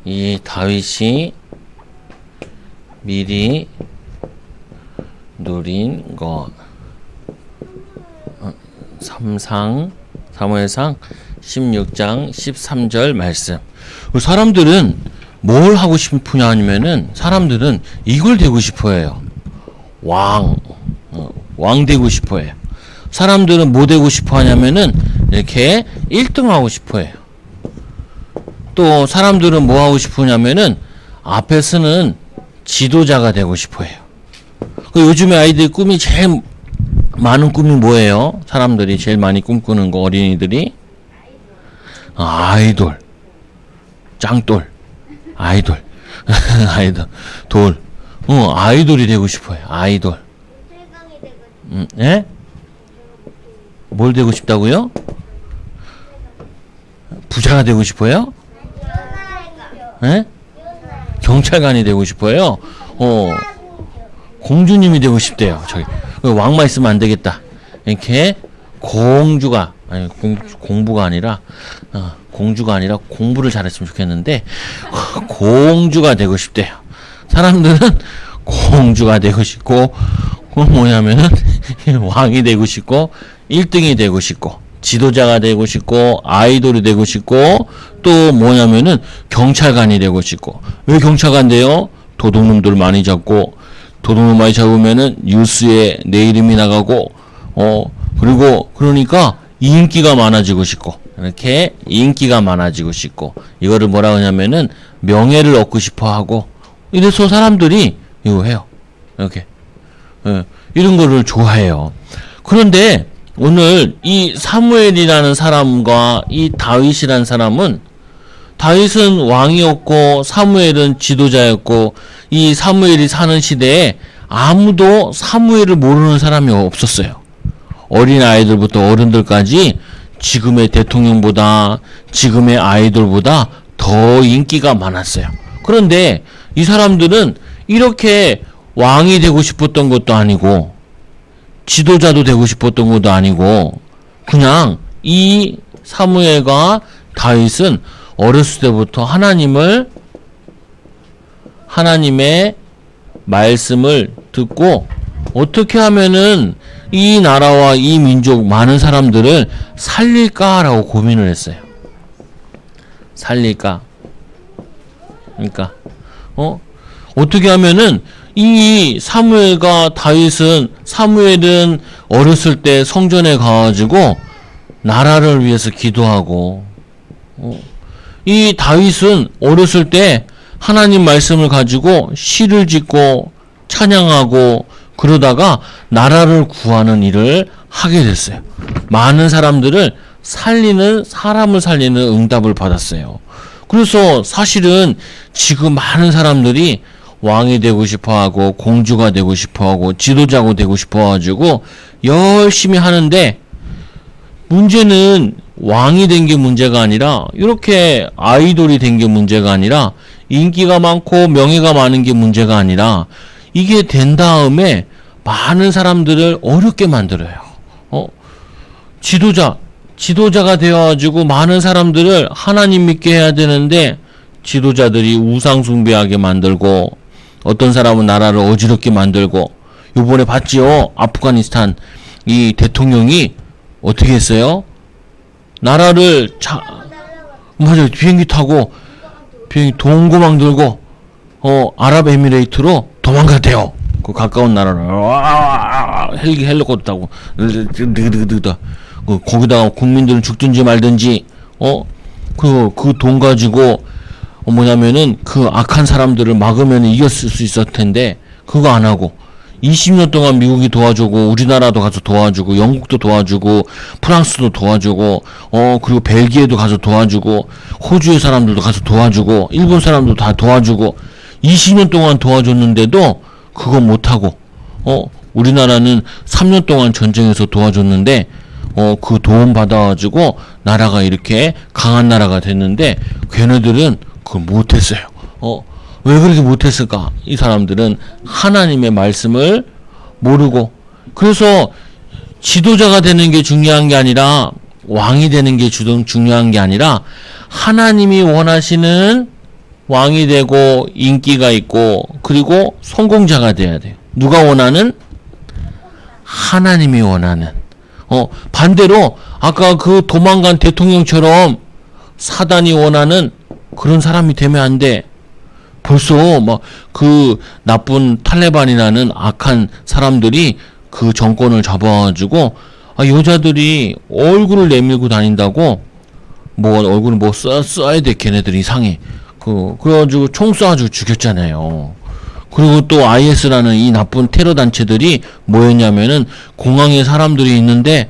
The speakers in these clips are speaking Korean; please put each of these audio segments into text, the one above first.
이 다윗이 미리 누린 것. 사무엘상 16장 13절 말씀. 사람들은 뭘 하고 싶으냐 하면은 사람들은 이걸 되고 싶어 해요. 왕 되고 싶어 해요. 사람들은 뭐 되고 싶어 하냐면은 이렇게 1등 하고 싶어 해요. 또 사람들은 뭐 하고 싶으냐면은 앞에 서는 지도자가 되고 싶어 해요. 요즘에 아이들 꿈이 제일 많은 꿈이 뭐예요? 사람들이 제일 많이 꿈꾸는 거, 어린이들이? 아이돌. 짱돌. 아이돌. 돌. 아이돌이 되고 싶어요. 아이돌. 예? 뭘 되고 싶다고요? 부자가 되고 싶어요? 예? 경찰관이 되고 싶어요? 공주님이 되고 싶대요. 저기 왕만 있으면 안 되겠다. 이렇게 공주가 아니 공부가 아니라 공주가 아니라 공부를 잘했으면 좋겠는데 공주가 되고 싶대요. 사람들은 공주가 되고 싶고 뭐냐면은 왕이 되고 싶고 1등이 되고 싶고 지도자가 되고 싶고 아이돌이 되고 싶고 또 뭐냐면은 경찰관이 되고 싶고. 왜 경찰관 돼요? 도둑놈들 많이 잡고 도둑놈 많이 잡으면은 뉴스에 내 이름이 나가고 그리고 그러니까 인기가 많아지고 싶고 이렇게 인기가 많아지고 싶고 이거를 뭐라 하냐면은 명예를 얻고 싶어 하고 이래서 사람들이 이거 해요. 이렇게 이런 거를 좋아해요. 그런데 오늘 이 사무엘이라는 사람과 이 다윗이라는 사람은 다윗은 왕이었고 사무엘은 지도자였고 이 사무엘이 사는 시대에 아무도 사무엘을 모르는 사람이 없었어요. 어린 아이들부터 어른들까지 지금의 대통령보다 지금의 아이돌보다 더 인기가 많았어요. 그런데 이 사람들은 이렇게 왕이 되고 싶었던 것도 아니고 지도자도 되고 싶었던 것도 아니고 그냥 이 사무엘과 다윗은 어렸을 때부터 하나님의 말씀을 듣고 어떻게 하면은 이 나라와 이 민족 많은 사람들을 살릴까라고 고민을 했어요. 살릴까? 그러니까 어떻게 하면은 이 사무엘과 다윗은 사무엘은 어렸을 때 성전에 가가지고 나라를 위해서 기도하고 이 다윗은 어렸을 때 하나님 말씀을 가지고 시를 짓고 찬양하고 그러다가 나라를 구하는 일을 하게 됐어요. 많은 사람들을 사람을 살리는 응답을 받았어요. 그래서 사실은 지금 많은 사람들이 왕이 되고 싶어하고 공주가 되고 싶어하고 지도자가 되고 싶어가지고 열심히 하는데 문제는 왕이 된 게 문제가 아니라 이렇게 아이돌이 된 게 문제가 아니라 인기가 많고 명예가 많은 게 문제가 아니라 이게 된 다음에 많은 사람들을 어렵게 만들어요. 지도자가 되어가지고 많은 사람들을 하나님 믿게 해야 되는데 지도자들이 우상 숭배하게 만들고 어떤 사람은 나라를 어지럽게 만들고 요번에 봤지요? 아프가니스탄 이 대통령이 어떻게 했어요? 나라를 맞아요. 비행기 타고 동고망 들고 아랍에미레이트로 도망갔대요. 그 가까운 나라를 헬리콥터 타고 거기다가 국민들은 죽든지 말든지 그 돈 가지고 뭐냐면은 그 악한 사람들을 막으면 이겼을 수 있었을 텐데 그거 안 하고 20년 동안 미국이 도와주고 우리나라도 가서 도와주고 영국도 도와주고 프랑스도 도와주고 그리고 벨기에도 가서 도와주고 호주의 사람들도 가서 도와주고 일본 사람도 다 도와주고 20년 동안 도와줬는데도 그거 못하고 우리나라는 3년 동안 전쟁에서 도와줬는데 그 도움 받아가지고 나라가 이렇게 강한 나라가 됐는데 걔네들은 그걸 못했어요. 왜 그렇게 못했을까? 이 사람들은 하나님의 말씀을 모르고 그래서 지도자가 되는 게 중요한 게 아니라 왕이 되는 게 중요한 게 아니라 하나님이 원하시는 왕이 되고 인기가 있고 그리고 성공자가 돼야 돼요. 누가 원하는? 하나님이 원하는. 반대로 아까 그 도망간 대통령처럼 사단이 원하는 그런 사람이 되면 안 돼. 벌써 막 그 나쁜 탈레반이라는 악한 사람들이 그 정권을 잡아가지고 여자들이 얼굴을 내밀고 다닌다고 뭐 얼굴을 뭐 써야 돼 걔네들이 이상해. 그래가지고 총 쏴가지고 죽였잖아요. 그리고 또 IS라는 이 나쁜 테러 단체들이 뭐였냐면은 공항에 사람들이 있는데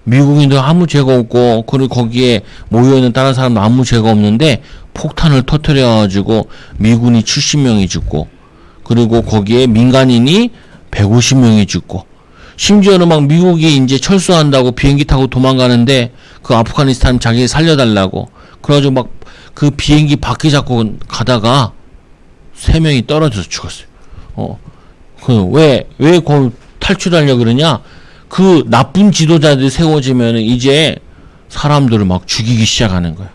미국인들 아무 죄가 없고 그리고 거기에 모여있는 다른 사람도 아무 죄가 없는데 폭탄을 터뜨려가지고 미군이 70명이 죽고 그리고 거기에 민간인이 150명이 죽고 심지어는 막 미국이 이제 철수한다고 비행기 타고 도망가는데 그 아프가니스탄 자기 살려달라고 그래가지고 막 그 비행기 바퀴 잡고 가다가 3명이 떨어져서 죽었어요. 왜 거기 탈출하려고 그러냐? 그 나쁜 지도자들이 세워지면 이제 사람들을 막 죽이기 시작하는 거야.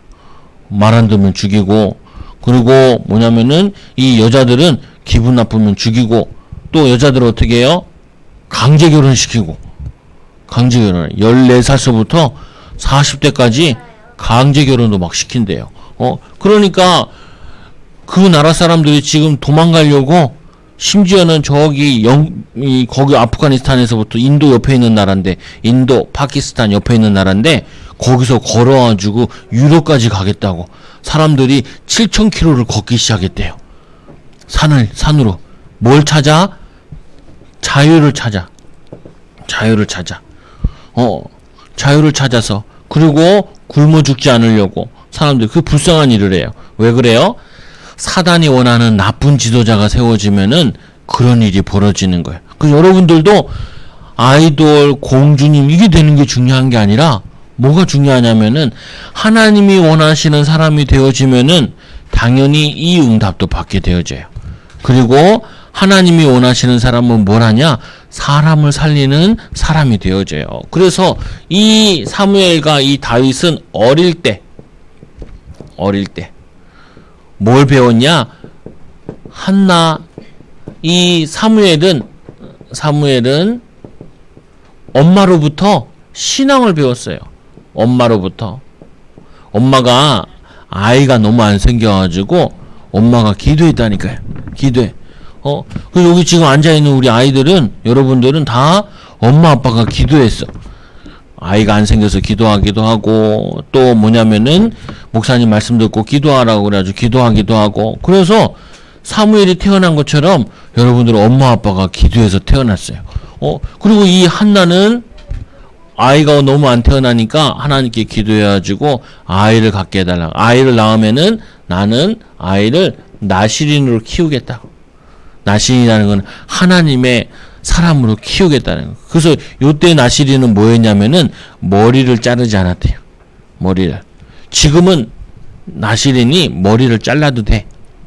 말 안 듣면 죽이고, 그리고 뭐냐면은 이 여자들은 기분 나쁘면 죽이고, 또 여자들을 어떻게 해요? 강제 결혼시키고, 강제 결혼. 14살서부터 40대까지 강제 결혼도 막 시킨대요. 그러니까 그 나라 사람들이 지금 도망가려고 심지어는 저기 거기 아프가니스탄에서부터 인도 옆에 있는 나라인데 인도, 파키스탄 옆에 있는 나라인데 거기서 걸어가지고 유럽까지 가겠다고 사람들이 7,000km를 걷기 시작했대요. 산으로. 뭘 찾아? 자유를 찾아. 자유를 찾아서 그리고 굶어 죽지 않으려고 사람들이 그 불쌍한 일을 해요. 왜 그래요? 사단이 원하는 나쁜 지도자가 세워지면은 그런 일이 벌어지는 거예요. 그래서 여러분들도 아이돌, 공주님 이게 되는 게 중요한 게 아니라 뭐가 중요하냐면은 하나님이 원하시는 사람이 되어지면은 당연히 이 응답도 받게 되어져요. 그리고 하나님이 원하시는 사람은 뭘 하냐? 사람을 살리는 사람이 되어져요. 그래서 이 사무엘과 이 다윗은 어릴 때 뭘 배웠냐? 이 사무엘은 엄마로부터 신앙을 배웠어요. 엄마가 아이가 너무 안 생겨가지고 엄마가 기도했다니까요. 기도해. 그리고 여기 지금 앉아있는 우리 아이들은, 여러분들은 다 엄마 아빠가 기도했어. 아이가 안 생겨서 기도하기도 하고, 또 뭐냐면은, 목사님 말씀 듣고 기도하라고 그래가지고 기도하기도 하고, 그래서 사무엘이 태어난 것처럼 여러분들은 엄마 아빠가 기도해서 태어났어요. 그리고 이 한나는 아이가 너무 안 태어나니까 하나님께 기도해가지고 아이를 갖게 해달라고. 아이를 낳으면은 나는 아이를 나실인으로 키우겠다고. 나실인이라는 건 하나님의 사람으로 키우겠다는 거. 그래서 요때 나실인은 뭐였냐면은 머리를 자르지 않았대요. 머리를. 지금은 나실인이 머리를 잘라도 돼.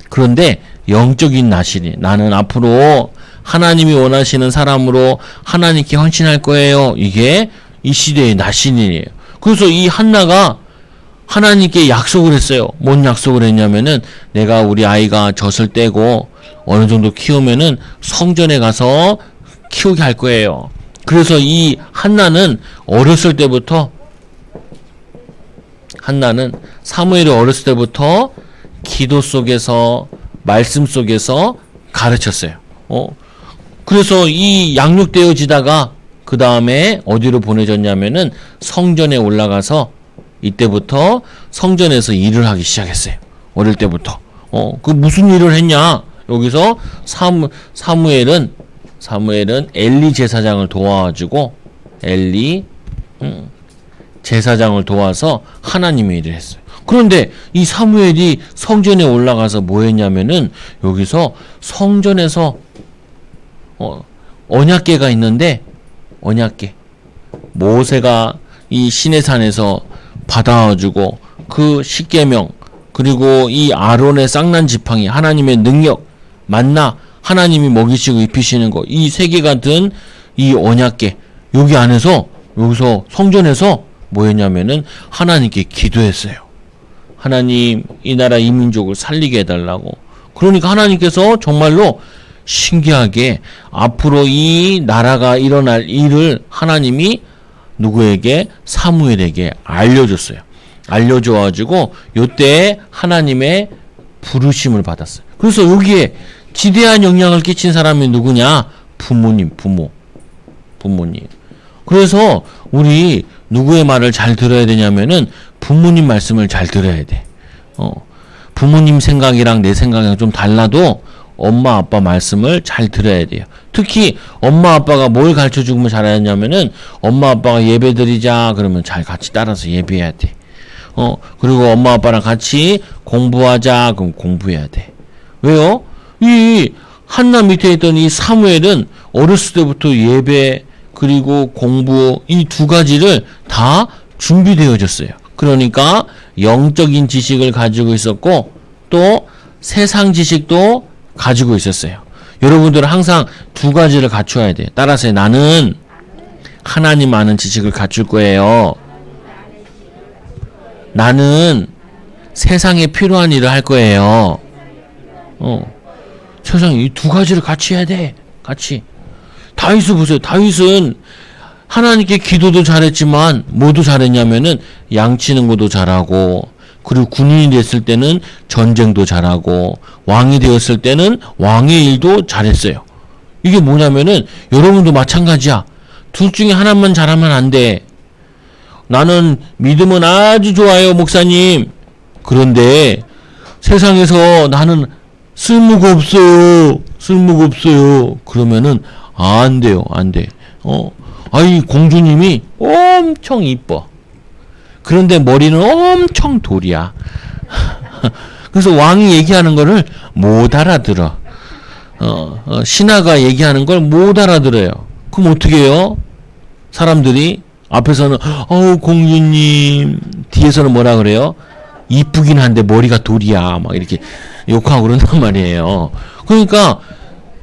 그런데 영적인 나실인. 나는 앞으로 하나님이 원하시는 사람으로 하나님께 헌신할 거예요. 이게 이 시대의 나실인이에요. 그래서 이 한나가 하나님께 약속을 했어요. 뭔 약속을 했냐면은 내가 우리 아이가 젖을 떼고 어느 정도 키우면은 성전에 가서 키우게 할 거예요. 그래서 이 한나는 어렸을 때부터 사무엘이 어렸을 때부터 기도 속에서 말씀 속에서 가르쳤어요. 그래서 이 양육되어지다가 그 다음에 어디로 보내졌냐면은 성전에 올라가서 이때부터 성전에서 일을 하기 시작했어요. 어릴 때부터. 그 무슨 일을 했냐? 여기서 사무엘은 엘리 제사장을 도와가지고 제사장을 도와서 하나님의 일을 했어요. 그런데 이 사무엘이 성전에 올라가서 뭐 했냐면은 여기서 성전에서 언약궤가 있는데 언약궤 모세가 이 시내산에서 받아가지고 그 십계명 그리고 이 아론의 쌍난 지팡이 하나님의 능력 만나 하나님이 먹이시고 입히시는 거 이 세 개가 든 이 언약궤 여기 안에서 여기서 성전에서 뭐 했냐면은 하나님께 기도했어요. 하나님 이 나라 이 민족을 살리게 해달라고. 그러니까 하나님께서 정말로 신기하게 앞으로 이 나라가 일어날 일을 하나님이 누구에게? 사무엘에게 알려줬어요. 알려줘가지고 요때 하나님의 부르심을 받았어요. 그래서 여기에 지대한 영향을 끼친 사람이 누구냐? 부모님. 그래서 우리 누구의 말을 잘 들어야 되냐면은 부모님 말씀을 잘 들어야 돼. 부모님 생각이랑 내 생각이랑 좀 달라도 엄마 아빠 말씀을 잘 들어야 돼요. 특히 엄마 아빠가 뭘 가르쳐 주면 잘하냐면은 엄마 아빠가 예배 드리자 그러면 잘 같이 따라서 예배해야 돼. 그리고 엄마 아빠랑 같이 공부하자 그럼 공부해야 돼. 왜요? 이 한나 밑에 있던 이 사무엘은 어렸을 때부터 예배 그리고 공부 이 두 가지를 다 준비되어졌어요. 그러니까 영적인 지식을 가지고 있었고 또 세상 지식도 가지고 있었어요. 여러분들은 항상 두 가지를 갖춰야 돼요. 따라서 나는 하나님 아는 지식을 갖출 거예요. 나는 세상에 필요한 일을 할 거예요. 세상에 이 두 가지를 같이 해야 돼. 같이. 다윗을 보세요. 다윗은 하나님께 기도도 잘했지만 뭐도 잘했냐면은 양치는 것도 잘하고 그리고 군인이 됐을 때는 전쟁도 잘하고 왕이 되었을 때는 왕의 일도 잘했어요. 이게 뭐냐면은 여러분도 마찬가지야. 둘 중에 하나만 잘하면 안 돼. 나는 믿음은 아주 좋아요, 목사님. 그런데 세상에서 나는 쓸모가 없어요. 그러면은 안 돼요. 안 돼. 아이 공주님이 엄청 이뻐. 그런데 머리는 엄청 돌이야. 그래서 왕이 얘기하는 거를 못 알아들어. 신하가 얘기하는 걸 못 알아들어요. 그럼 어떻게 해요? 사람들이 앞에서는 공주님, 뒤에서는 뭐라 그래요? 이쁘긴 한데 머리가 돌이야. 막 이렇게 욕하고 그런단 말이에요. 그러니까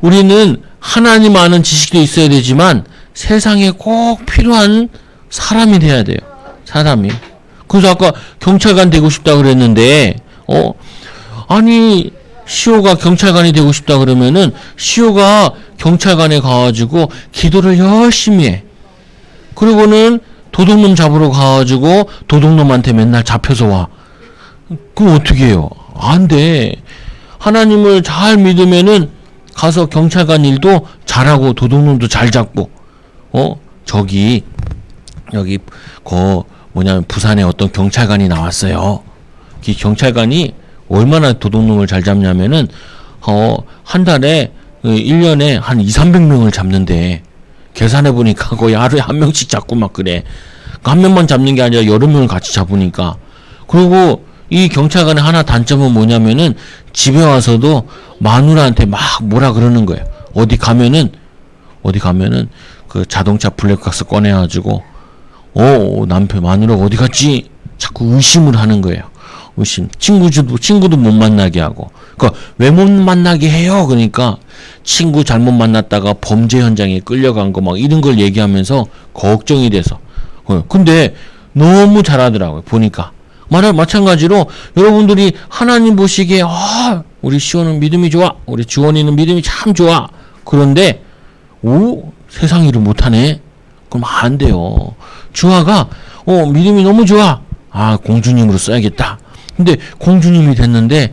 우리는 하나님 아는 지식도 있어야 되지만 세상에 꼭 필요한 사람이 돼야 돼요. 사람이. 그래서 아까 경찰관 되고 싶다 그랬는데 아니 시호가 경찰관이 되고 싶다 그러면은 시호가 경찰관에 가가지고 기도를 열심히 해. 그리고는 도둑놈 잡으러 가가지고 도둑놈한테 맨날 잡혀서 와. 그럼 어떻게 해요? 안 돼. 하나님을 잘 믿으면은 가서 경찰관 일도 잘하고 도둑놈도 잘 잡고. 여기 뭐냐면 부산에 어떤 경찰관이 나왔어요. 이 경찰관이 얼마나 도둑놈을 잘 잡냐면은 한 달에 1년에 한 200~300명을 잡는데 계산해 보니까 거의 하루에 한 명씩 잡고 막 그래. 한 명만 잡는 게 아니라 여러 명을 같이 잡으니까. 그리고 이 경찰관의 하나 단점은 뭐냐면은 집에 와서도 마누라한테 막 뭐라 그러는 거예요. 어디 가면은 그 자동차 블랙박스 꺼내가지고 남편 마누라 어디 갔지? 자꾸 의심을 하는 거예요. 의심. 친구도 못 만나게 하고. 그러니까 왜 못 만나게 해요? 그러니까 친구 잘못 만났다가 범죄 현장에 끌려간 거 막 이런 걸 얘기하면서 걱정이 돼서. 근데 너무 잘하더라고요. 보니까. 마찬가지로 여러분들이 하나님 보시기에 우리 시원은 믿음이 좋아. 우리 주원이는 믿음이 참 좋아. 그런데 세상 일을 못하네. 그럼 안 돼요. 주아가 믿음이 너무 좋아. 공주님으로 써야겠다. 근데 공주님이 됐는데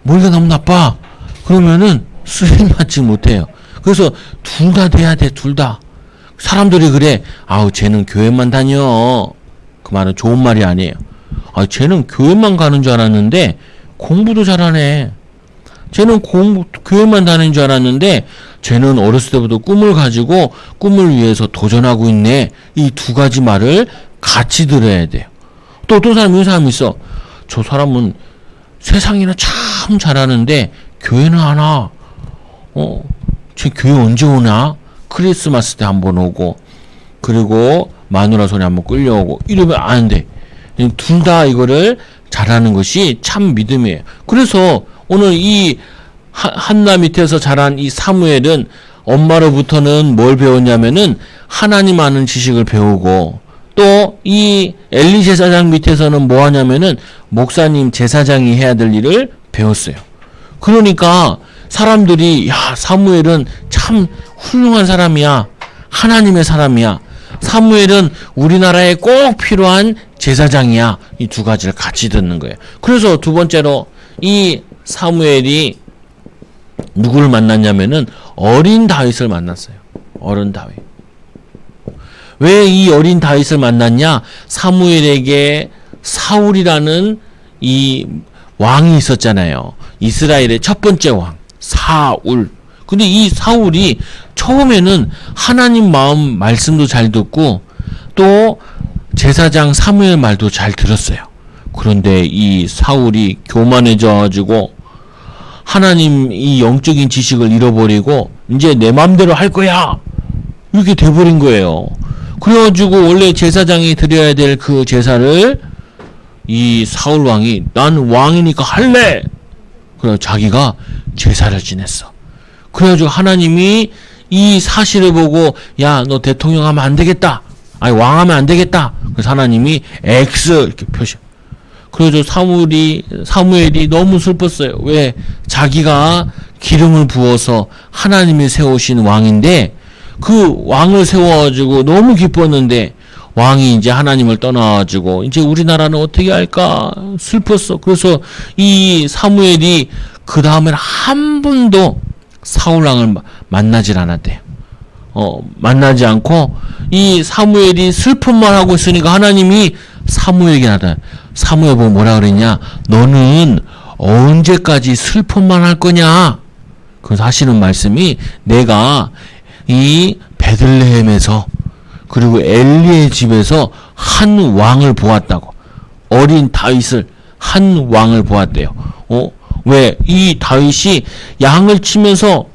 머리가 너무 나빠. 그러면은 수행 받지 못해요. 그래서 둘 다 돼야 돼. 둘 다. 사람들이 그래. 쟤는 교회만 다녀. 그 말은 좋은 말이 아니에요. 쟤는 교회만 가는 줄 알았는데 공부도 잘하네. 쟤는 교회만 다니는 줄 알았는데 쟤는 어렸을 때부터 꿈을 가지고 꿈을 위해서 도전하고 있네. 이 두 가지 말을 같이 들어야 돼요. 또 어떤 사람 이런 사람이 있어. 저 사람은 세상이나 참 잘하는데 교회는 안 와. 쟤 교회 언제 오나? 크리스마스 때 한번 오고 그리고 마누라 손에 한번 끌려오고 이러면 안 돼. 둘 다 이거를 잘하는 것이 참 믿음이에요. 그래서 오늘 이 한나 밑에서 자란 이 사무엘은 엄마로부터는 뭘 배웠냐면은 하나님 아는 지식을 배우고 또 이 엘리 제사장 밑에서는 뭐 하냐면은 목사님 제사장이 해야 될 일을 배웠어요. 그러니까 사람들이 야, 사무엘은 참 훌륭한 사람이야. 하나님의 사람이야. 사무엘은 우리나라에 꼭 필요한 제사장이야. 이 두 가지를 같이 듣는 거예요. 그래서 두 번째로 이 사무엘이 누구를 만났냐면은 어린 다윗을 만났어요. 어린 다윗. 왜 이 어린 다윗을 만났냐? 사무엘에게 사울이라는 이 왕이 있었잖아요. 이스라엘의 첫 번째 왕 사울. 근데 이 사울이 처음에는 하나님 마음 말씀도 잘 듣고 또 제사장 사무엘 말도 잘 들었어요. 그런데 이 사울이 교만해져 가지고 하나님 이 영적인 지식을 잃어버리고 이제 내 마음대로 할 거야 이렇게 돼버린 거예요. 그래가지고 원래 제사장이 드려야 될 그 제사를 이 사울 왕이 난 왕이니까 할래. 그래 자기가 제사를 지냈어. 그래가지고 하나님이 이 사실을 보고 야 너 대통령 하면 안 되겠다. 아니 왕하면 안 되겠다. 그래서 하나님이 X 이렇게 표시. 그래서 사무엘이 너무 슬펐어요. 왜? 자기가 기름을 부어서 하나님이 세우신 왕인데 그 왕을 세워가지고 너무 기뻤는데 왕이 이제 하나님을 떠나가지고 이제 우리나라는 어떻게 할까 슬펐어. 그래서 이 사무엘이 그 다음에는 한 번도 사울왕을 만나질 않았대요. 만나지 않고 이 사무엘이 슬픔만 하고 있으니까 하나님이 사무엘에게 나타나. 사무엘 보고 뭐라 그랬냐? 너는 언제까지 슬픔만 할 거냐? 그래서 하시는 말씀이 내가 이 베들레헴에서 그리고 엘리의 집에서 한 왕을 보았다고. 어린 다윗을 한 왕을 보았대요. 왜? 이 다윗이 양을 치면서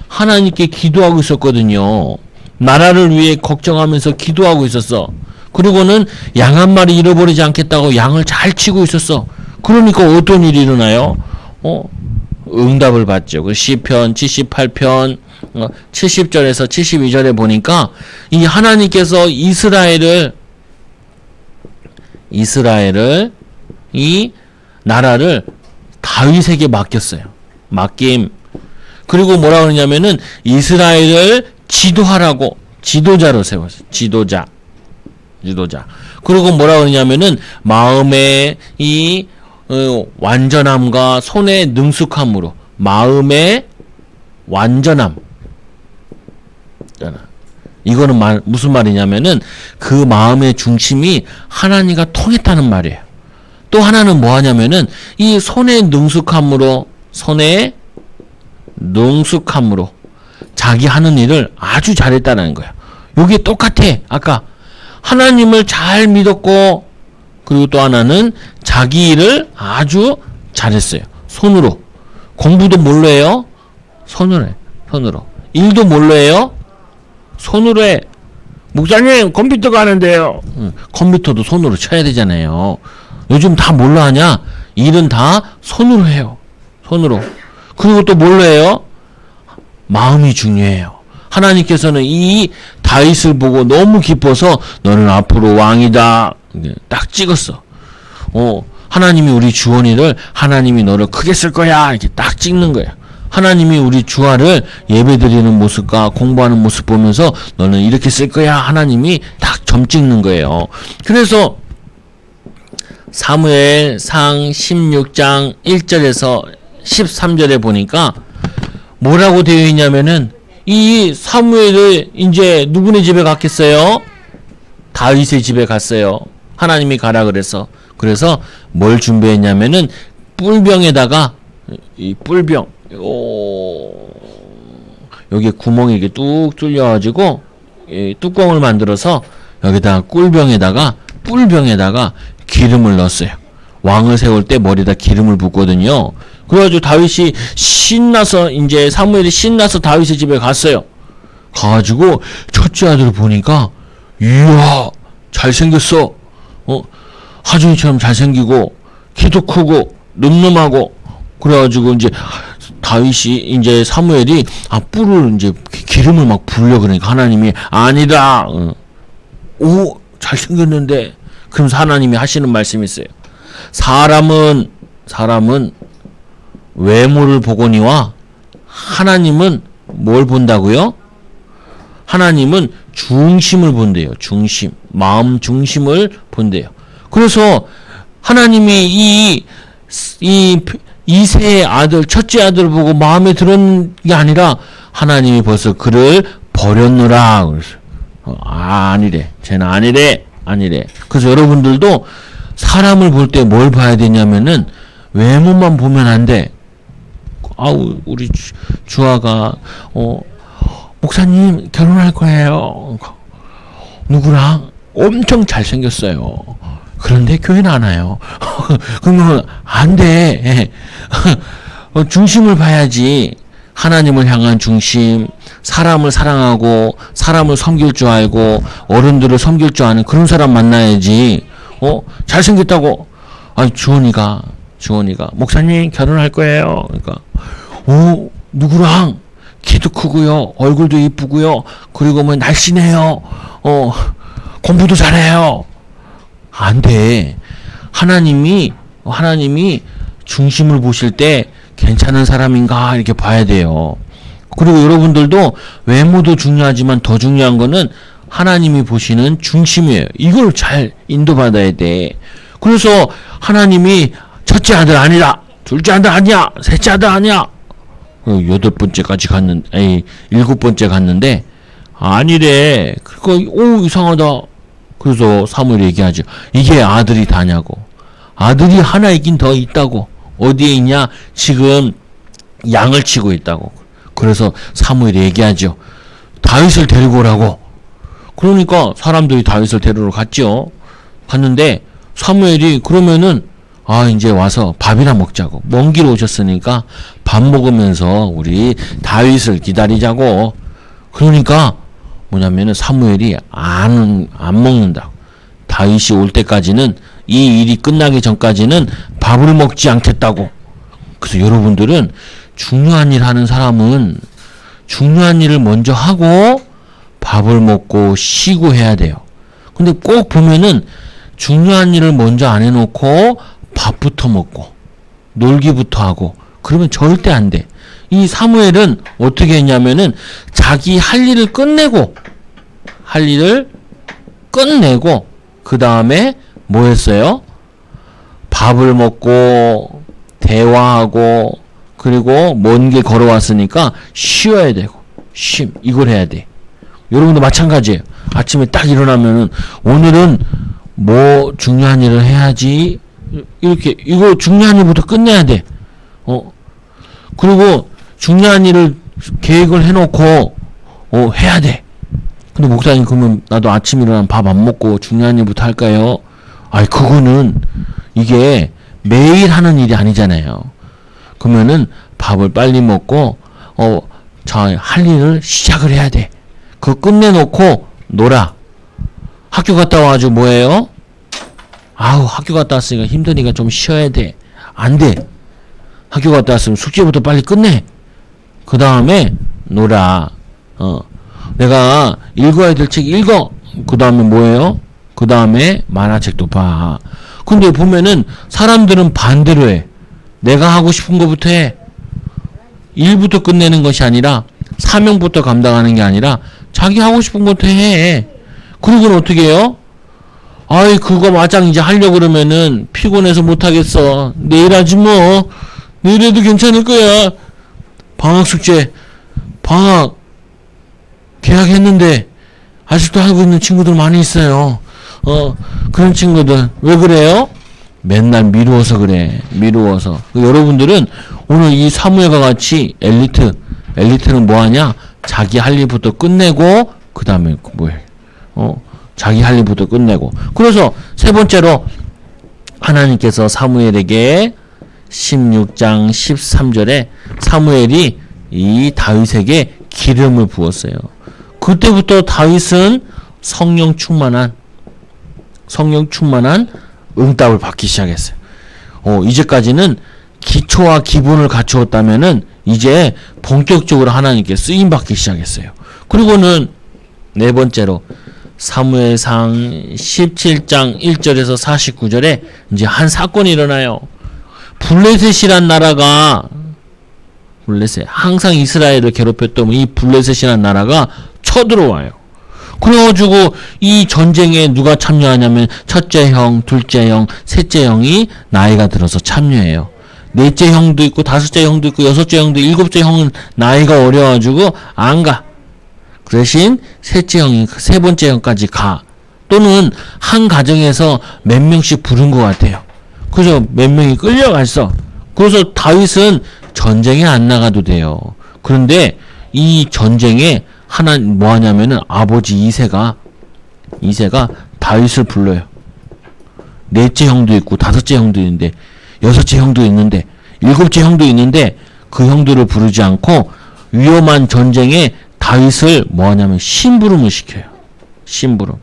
하나님께 기도하고 있었거든요. 나라를 위해 걱정하면서 기도하고 있었어. 그리고는 양 한 마리 잃어버리지 않겠다고 양을 잘 치고 있었어. 그러니까 어떤 일이 일어나요? 응답을 받죠. 그 시편 78편 70절에서 72절에 보니까 이 하나님께서 이스라엘을 이 나라를 다윗에게 맡겼어요. 맡김. 그리고 뭐라 그러냐면은 이스라엘을 지도하라고 지도자로 세웠어요. 지도자. 그리고 뭐라 그러냐면은 마음의 이 완전함과 손의 능숙함으로 마음의 완전함. 이거는 무슨 말이냐면은 그 마음의 중심이 하나님과 통했다는 말이에요. 또 하나는 뭐 하냐면은 이 손의 능숙함으로 자기 하는 일을 아주 잘했다는 거예요. 요게 똑같아. 아까 하나님을 잘 믿었고 그리고 또 하나는 자기 일을 아주 잘했어요. 손으로. 공부도 뭘로 해요? 손으로 해. 손으로. 일도 뭘로 해요? 손으로 해. 목사님 컴퓨터가 하는데요. 컴퓨터도 손으로 쳐야 되잖아요. 요즘 다 뭘로 하냐? 일은 다 손으로 해요. 손으로. 그리고 또 뭘로 해요? 마음이 중요해요. 하나님께서는 이 다윗을 보고 너무 기뻐서 너는 앞으로 왕이다. 딱 찍었어. 하나님이 우리 주원이를 하나님이 너를 크게 쓸 거야. 이렇게 딱 찍는 거예요. 하나님이 우리 주아를 예배드리는 모습과 공부하는 모습 보면서 너는 이렇게 쓸 거야. 하나님이 딱 점 찍는 거예요. 그래서 사무엘상 16장 1절에서 13절에 보니까 뭐라고 되어 있냐면은 이 사무엘을 이제 누구네 집에 갔겠어요? 다윗의 집에 갔어요. 하나님이 가라 그래서 뭘 준비했냐면은 뿔병에다가 이 뿔병 여기 구멍이 이렇게 뚝 뚫려가지고 뚜껑을 만들어서 여기다가 뿔병에다가 기름을 넣었어요. 왕을 세울 때 머리에다 기름을 붓거든요. 그래가지고 다윗이 신나서 이제 사무엘이 신나서 다윗의 집에 갔어요. 가가지고 첫째 아들을 보니까 이야 잘생겼어. 하준이처럼 잘생기고 키도 크고 늠름하고 그래가지고 이제 다윗이 이제 사무엘이 뿔을 이제 기름을 막 부으려 그러니까 하나님이 아니다. 오, 잘생겼는데. 그러면서 하나님이 하시는 말씀이 있어요. 사람은 외모를 보거니와 하나님은 뭘 본다고요? 하나님은 중심을 본대요. 중심, 마음 중심을 본대요. 그래서 하나님이 이 이세의 아들, 첫째 아들을 보고 마음에 들었는 게 아니라 하나님이 벌써 그를 버렸노라. 그래서 아니래. 쟤는 아니래. 그래서 여러분들도 사람을 볼 때 뭘 봐야 되냐면은 외모만 보면 안 돼. 아우, 우리 주아가 목사님 결혼할 거예요. 누구랑? 엄청 잘생겼어요. 그런데 교회는 안 와요. 그러면 안 돼. 중심을 봐야지. 하나님을 향한 중심, 사람을 사랑하고 사람을 섬길 줄 알고 어른들을 섬길 줄 아는 그런 사람 만나야지. 잘생겼다고. 아니, 주원이가 목사님 결혼할 거예요. 그러니까 누구랑? 키도 크고요, 얼굴도 이쁘고요, 그리고 뭐 날씬해요, 공부도 잘해요. 안 돼. 하나님이 중심을 보실 때 괜찮은 사람인가 이렇게 봐야 돼요. 그리고 여러분들도 외모도 중요하지만 더 중요한 거는 하나님이 보시는 중심이에요. 이걸 잘 인도받아야 돼. 그래서 하나님이 첫째 아들 아니라, 둘째 아들 아니야, 셋째 아들 아니야, 8번째까지 갔는데, 7번째 갔는데, 아니래. 그러니까, 이상하다. 그래서 사무엘이 얘기하죠. 이게 아들이 다냐고. 아들이 하나 있긴 더 있다고. 어디에 있냐? 지금 양을 치고 있다고. 그래서 사무엘이 얘기하죠. 다윗을 데리고 오라고. 그러니까 사람들이 다윗을 데리러 갔죠. 갔는데, 사무엘이 그러면은, 이제 와서 밥이나 먹자고. 먼 길 오셨으니까 밥 먹으면서 우리 다윗을 기다리자고. 그러니까 뭐냐면은 사무엘이 안 먹는다. 다윗이 올 때까지는, 이 일이 끝나기 전까지는 밥을 먹지 않겠다고. 그래서 여러분들은 중요한 일 하는 사람은 중요한 일을 먼저 하고 밥을 먹고 쉬고 해야 돼요. 근데 꼭 보면은 중요한 일을 먼저 안 해놓고 밥부터 먹고 놀기부터 하고 그러면 절대 안 돼. 이 사무엘은 어떻게 했냐면은 자기 할 일을 끝내고 그 다음에 뭐 했어요? 밥을 먹고 대화하고 그리고 먼 길 걸어왔으니까 쉬어야 되고 이걸 해야 돼. 여러분도 마찬가지예요. 아침에 딱 일어나면은 오늘은 뭐 중요한 일을 해야지. 이거 중요한 일부터 끝내야 돼. 그리고 중요한 일을 계획을 해놓고, 해야 돼. 근데 목사님, 그러면 나도 아침 일어나면 밥 안 먹고 중요한 일부터 할까요? 그거는, 이게 매일 하는 일이 아니잖아요. 그러면은 밥을 빨리 먹고, 할 일을 시작을 해야 돼. 그거 끝내놓고 놀아. 학교 갔다 와가지고 뭐해요? 학교 갔다 왔으니까 힘드니까 좀 쉬어야 돼. 안 돼. 학교 갔다 왔으면 숙제부터 빨리 끝내. 그 다음에 놀아. 내가 읽어야 될 책 읽어. 그 다음에 뭐해요? 그 다음에 만화책도 봐. 근데 보면은 사람들은 반대로 해. 내가 하고 싶은 것부터 해. 일부터 끝내는 것이 아니라 사명부터 감당하는 게 아니라 자기 하고 싶은 것부터 해. 그리고는 어떻게 해요? 그거 마장 이제 하려고 그러면은 피곤해서 못하겠어. 내일 하지 뭐. 내일 해도 괜찮을 거야. 방학 숙제, 계약했는데 아직도 하고 있는 친구들 많이 있어요. 그런 친구들 왜 그래요? 맨날 미루어서 그래. 미루어서. 여러분들은 오늘 이 사무엘과 같이 엘리트는 뭐 하냐? 자기 할 일부터 끝내고 그 다음에 뭐해? 자기 할 일부터 끝내고. 그래서 세 번째로 하나님께서 사무엘에게 16장 13절에 사무엘이 이 다윗에게 기름을 부었어요. 그때부터 다윗은 성령 충만한 응답을 받기 시작했어요. 이제까지는 기초와 기본을 갖추었다면은 이제 본격적으로 하나님께 쓰임받기 시작했어요. 그리고는 네 번째로 사무엘상 17장 1절에서 49절에 이제 한 사건이 일어나요. 블레셋이란 나라가 블레셋 항상 이스라엘을 괴롭혔던 이 블레셋이란 나라가 쳐들어와요. 그래가지고 이 전쟁에 누가 참여하냐면 첫째 형, 둘째 형, 셋째 형이 나이가 들어서 참여해요. 넷째 형도 있고 다섯째 형도 있고 여섯째 형도 있고 일곱째 형은 나이가 어려가지고 안 가. 그 대신 셋째 형이 세 번째 형까지 가. 또는 한 가정에서 몇 명씩 부른 것 같아요. 그래서 몇 명이 끌려갔어. 그래서 다윗은 전쟁에 안 나가도 돼요. 그런데 이 전쟁에 하나 뭐 하냐면은 아버지 이새가 다윗을 불러요. 넷째 형도 있고 다섯째 형도 있는데 여섯째 형도 있는데 일곱째 형도 있는데 그 형들을 부르지 않고 위험한 전쟁에 다윗을 뭐 하냐면 심부름을 시켜요. 심부름.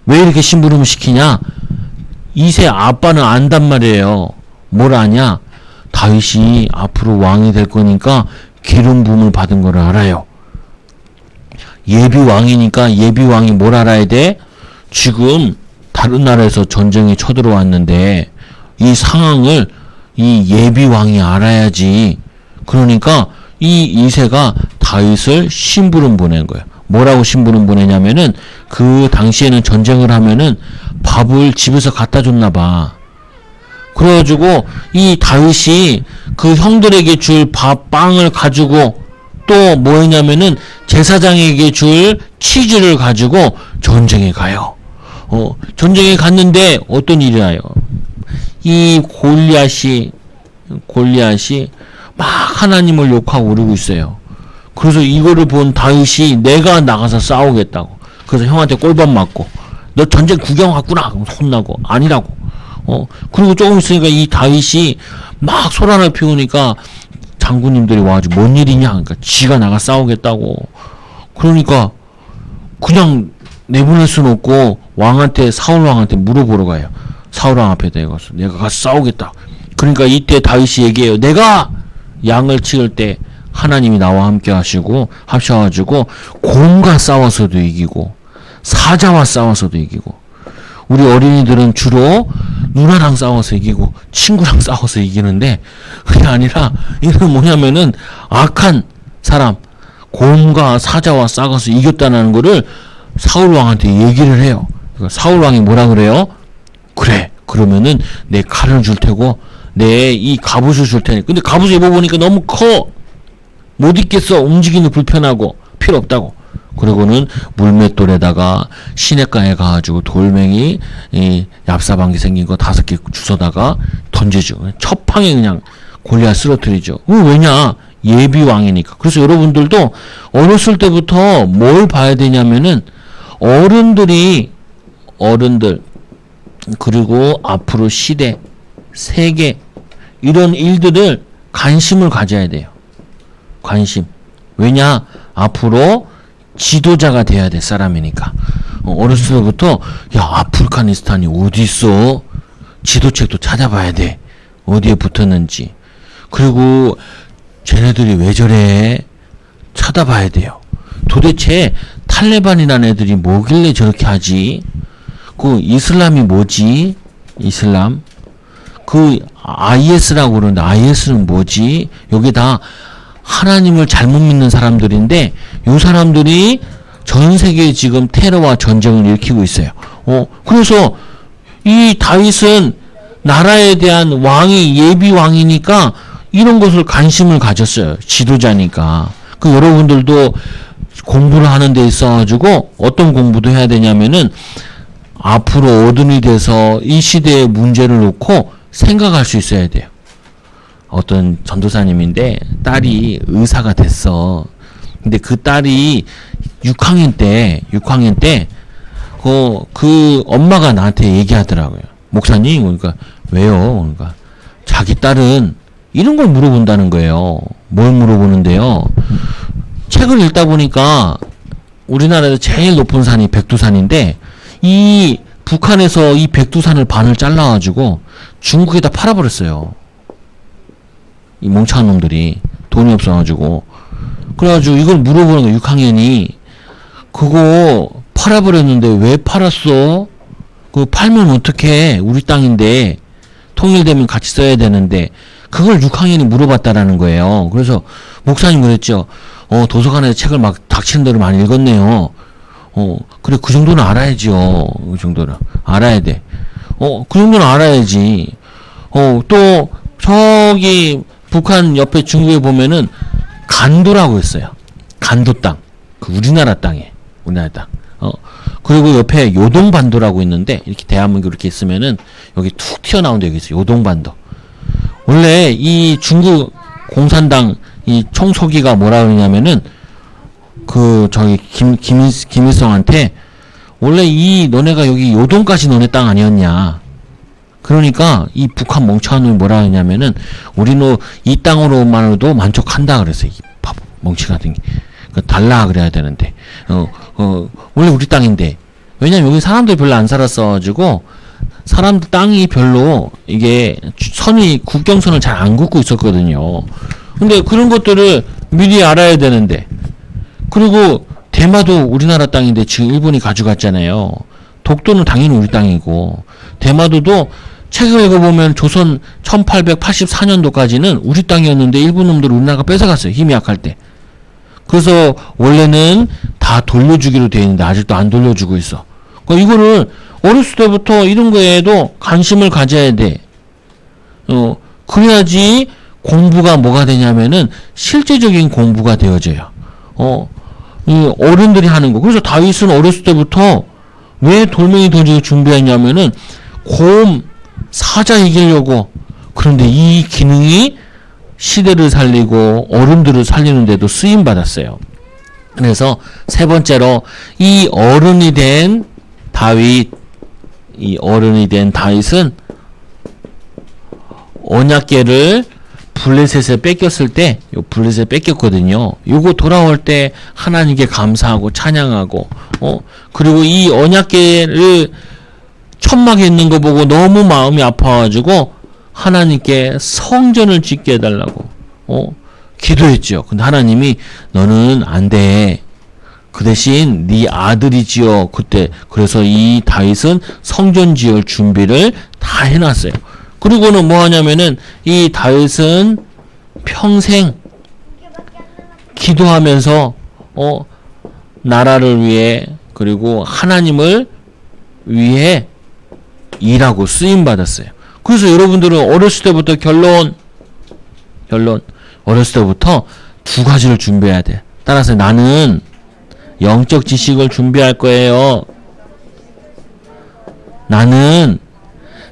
왜 이렇게 심부름을 시키냐? 이새 아빠는 안단 말이에요. 뭘 아냐? 다윗이 앞으로 왕이 될 거니까 기름 부음을 받은 걸 알아요. 예비 왕이니까 예비 왕이 뭘 알아야 돼? 지금 다른 나라에서 전쟁이 쳐들어왔는데 이 상황을 이 예비 왕이 알아야지. 그러니까 이 이새가 다윗을 심부름 보낸 거예요. 뭐라고 심부름 보내냐면은 그 당시에는 전쟁을 하면은 밥을 집에서 갖다 줬나 봐. 그래가지고 이 다윗이 그 형들에게 줄 밥, 빵을 가지고 또 뭐 했냐면은 제사장에게 줄 치즈를 가지고 전쟁에 가요. 전쟁에 갔는데 어떤 일이 나요? 이 골리앗이 막 하나님을 욕하고 오르고 있어요. 그래서 이거를 본 다윗이 내가 나가서 싸우겠다고. 그래서 형한테 꼴밥 맞고 너 전쟁 구경 왔구나 혼나고 아니라고. 그리고 조금 있으니까 이 다윗이 막 소란을 피우니까 장군님들이 와가지고 뭔 일이냐. 그러니까 지가 나가 싸우겠다고. 그러니까 그냥 내보낼 수는 없고 왕한테 사울 왕한테 물어보러 가요. 사울 왕 앞에 가서 내가 가서 싸우겠다. 그러니까 이때 다윗이 얘기해요. 내가 양을 치울 때 하나님이 나와 함께 하셔가지고 곰과 싸워서도 이기고 사자와 싸워서도 이기고 우리 어린이들은 주로 누나랑 싸워서 이기고 친구랑 싸워서 이기는데 그게 아니라 이건 뭐냐면은 악한 사람 곰과 사자와 싸워서 이겼다는 거를 사울 왕한테 얘기를 해요. 사울 왕이 뭐라 그래요? 그래 그러면은 내 칼을 줄 테고 내 이 갑옷을 줄 테니. 근데 갑옷을 입어보니까 너무 커. 못 입겠어. 움직이는 불편하고 필요 없다고. 그리고는 물맷돌에다가 시냇가에 가가지고 돌멩이 얍사방기 생긴 거 5개 주워다가 던지죠. 첫방에 그냥 골리앗 쓰러뜨리죠. 왜냐? 예비 왕이니까. 그래서 여러분들도 어렸을 때부터 뭘 봐야 되냐면은 어른들 그리고 앞으로 시대 세계 이런 일들을 관심을 가져야 돼요. 관심. 왜냐? 앞으로 지도자가 돼야 될 사람이니까. 어렸을 때부터 야 아프가니스탄이 어디 있어? 지도책도 찾아봐야 돼. 어디에 붙었는지. 그리고 쟤네들이 왜 저래? 찾아봐야 돼요. 도대체 탈레반이라는 애들이 뭐길래 저렇게 하지? 그 이슬람이 뭐지? 이슬람? 그 IS라고 그러는데 IS는 뭐지? 여기 다 하나님을 잘못 믿는 사람들인데 이 사람들이 전 세계에 지금 테러와 전쟁을 일으키고 있어요. 그래서 이 다윗은 나라에 대한 왕이 예비 왕이니까 이런 것을 관심을 가졌어요. 지도자니까. 그 여러분들도 공부를 하는 데 있어가지고 어떤 공부도 해야 되냐면은 앞으로 어른이 돼서 이 시대의 문제를 놓고 생각할 수 있어야 돼요. 어떤 전도사님인데 딸이 의사가 됐어. 근데 그 딸이 6학년 때 그 엄마가 나한테 얘기하더라고요. 목사님, 그러니까 왜요? 그러니까 자기 딸은 이런 걸 물어본다는 거예요. 뭘 물어보는데요? 책을 읽다 보니까 우리나라에서 제일 높은 산이 백두산인데 이 북한에서 이 백두산을 반을 잘라가지고 중국에다 팔아버렸어요. 이 멍청한 놈들이 돈이 없어가지고. 그래가지고 이걸 물어보는 거야. 6학년이 그거 팔아버렸는데 왜 팔았어? 그거 팔면 어떡해? 우리 땅인데 통일되면 같이 써야 되는데. 그걸 6학년이 물어봤다라는 거예요. 그래서 목사님 그랬죠. 도서관에서 책을 막 닥치는 대로 많이 읽었네요. 그래, 그 정도는 알아야죠. 그 정도는 알아야 돼. 그 정도는 알아야지. 또 저기 북한 옆에 중국에 보면은 간도라고 했어요. 간도 땅. 그 우리나라 땅에. 우리나라 땅. 그리고 옆에 요동반도라고 있는데 이렇게 대한민국 이렇게 있으면은 여기 툭 튀어나온 데 여기 있어요. 요동반도. 원래 이 중국 공산당 이 총서기가 뭐라 그러냐면은 저기 김일성한테 원래 너네가 여기 요동까지 너네 땅 아니었냐. 그러니까 이 북한 멍청한 놈이 뭐라 하냐면은 우리는 이 땅으로만으로도 만족한다 그랬어요. 이 바보 멍치 같은 게. 달라 그래야 되는데. 원래 우리 땅인데. 왜냐면 여기 사람들 별로 안 살았어가지고 사람들 땅이 별로 이게 국경선을 잘 안 긋고 있었거든요. 근데 그런 것들을 미리 알아야 되는데. 그리고 대마도 우리나라 땅인데 지금 일본이 가져갔잖아요. 독도는 당연히 우리 땅이고. 대마도도 책을 읽어보면 조선 1884년도까지는 우리 땅이었는데 일본 놈들 우리나라가 뺏어갔어요. 힘이 약할 때. 그래서 원래는 다 돌려주기로 되어 있는데 아직도 안 돌려주고 있어. 그러니까 이거를 어렸을 때부터 이런 거에도 관심을 가져야 돼. 그래야지 공부가 뭐가 되냐면은 실제적인 공부가 되어져요. 이 어른들이 하는 거. 그래서 다윗은 어렸을 때부터 왜 돌멩이 던지기 준비했냐면은 곰 사자 이기려고. 그런데 이 기능이 시대를 살리고 어른들을 살리는 데도 쓰임 받았어요. 그래서 세 번째로 이 어른이 된 다윗은 언약궤를 블레셋에 뺏겼을 때, 블레셋에 뺏겼거든요. 요거 돌아올 때 하나님께 감사하고 찬양하고, 그리고 이 언약궤를 천막에 있는 거 보고 너무 마음이 아파가지고 하나님께 성전을 짓게 해달라고, 기도했죠. 근데 하나님이 너는 안 돼. 그 대신 네 아들이 지어. 그래서 이 다윗은 성전 지을 준비를 다 해놨어요. 그리고는 뭐 하냐면은 이 다윗은 평생 기도하면서 나라를 위해 그리고 하나님을 위해 일하고 쓰임 받았어요. 그래서 여러분들은 어렸을 때부터 결론 어렸을 때부터 두 가지를 준비해야 돼. 따라서 나는 영적 지식을 준비할 거예요. 나는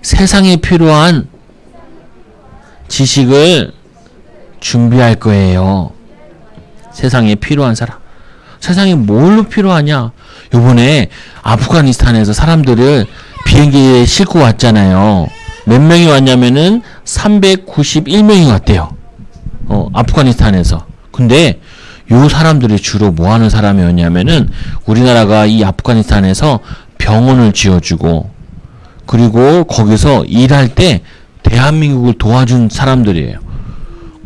세상에 필요한 지식을 준비할 거예요. 세상에 필요한 사람. 세상에 뭘로 필요하냐? 요번에 아프가니스탄에서 사람들을 비행기에 싣고 왔잖아요. 몇 명이 왔냐면은 391명이 왔대요. 아프가니스탄에서. 근데 요 사람들이 주로 뭐 하는 사람이었냐면은 우리나라가 이 아프가니스탄에서 병원을 지어주고 그리고 거기서 일할 때 대한민국을 도와준 사람들이에요.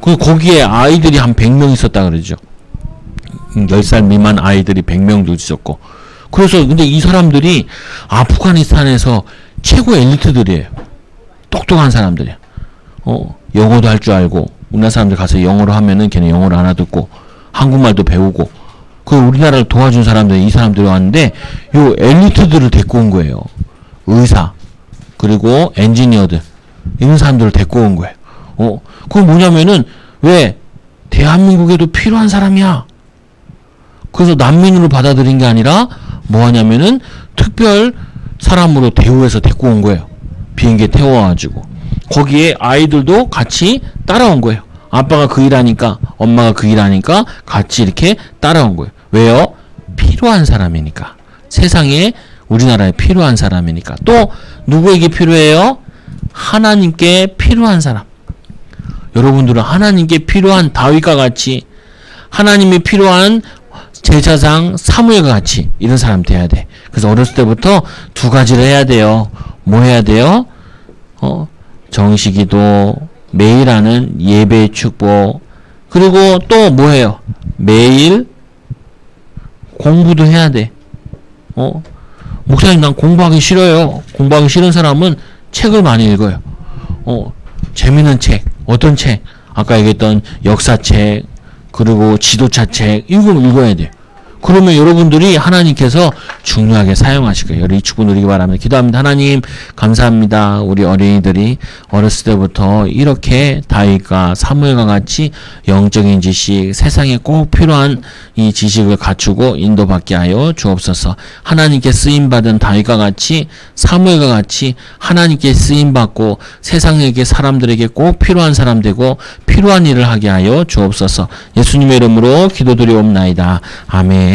거기에 아이들이 한 100명 있었다 그러죠. 10살 미만 아이들이 100명도 있었고. 그래서 근데 이 사람들이 아프가니스탄에서 최고 엘리트들이에요. 똑똑한 사람들이에요. 영어도 할 줄 알고 우리나라 사람들 가서 영어로 하면은 걔네 영어를 알아듣고 한국말도 배우고 그 우리나라를 도와준 사람들이 이 사람들이 왔는데 요 엘리트들을 데리고 온 거예요. 의사 그리고 엔지니어들 이런 사람들을 데리고 온 거예요. 그건 뭐냐면은 왜 대한민국에도 필요한 사람이야. 그래서 난민으로 받아들인 게 아니라 뭐 하냐면은 특별 사람으로 대우해서 데리고 온 거예요. 비행기에 태워가지고 거기에 아이들도 같이 따라온 거예요. 아빠가 그 일하니까 엄마가 그 일하니까 같이 이렇게 따라온 거예요. 왜요? 필요한 사람이니까. 세상에 우리나라에 필요한 사람이니까. 또 누구에게 필요해요? 하나님께 필요한 사람. 여러분들은 하나님께 필요한 다윗과 같이 하나님이 필요한 제사장 사무엘과 같이 이런 사람 돼야 돼. 그래서 어렸을 때부터 두 가지를 해야 돼요. 뭐 해야 돼요? 정식기도 매일 하는 예배의 축복. 그리고 또 뭐예요? 매일 공부도 해야 돼. 목사님 난 공부하기 싫어요. 공부하기 싫은 사람은 책을 많이 읽어요. 재밌는 책. 어떤 책? 아까 얘기했던 역사책, 그리고 지도차 책, 이거 읽어야 돼요. 그러면 여러분들이 하나님께서 중요하게 사용하실 거예요. 이 축복 누리기 바랍니다. 기도합니다. 하나님 감사합니다. 우리 어린이들이 어렸을 때부터 이렇게 다윗과 사무엘과 같이 영적인 지식, 세상에 꼭 필요한 이 지식을 갖추고 인도받게 하여 주옵소서. 하나님께 쓰임받은 다윗과 같이 사무엘과 같이 하나님께 쓰임받고 세상에게 사람들에게 꼭 필요한 사람 되고 필요한 일을 하게 하여 주옵소서. 예수님의 이름으로 기도드리옵나이다. 아멘.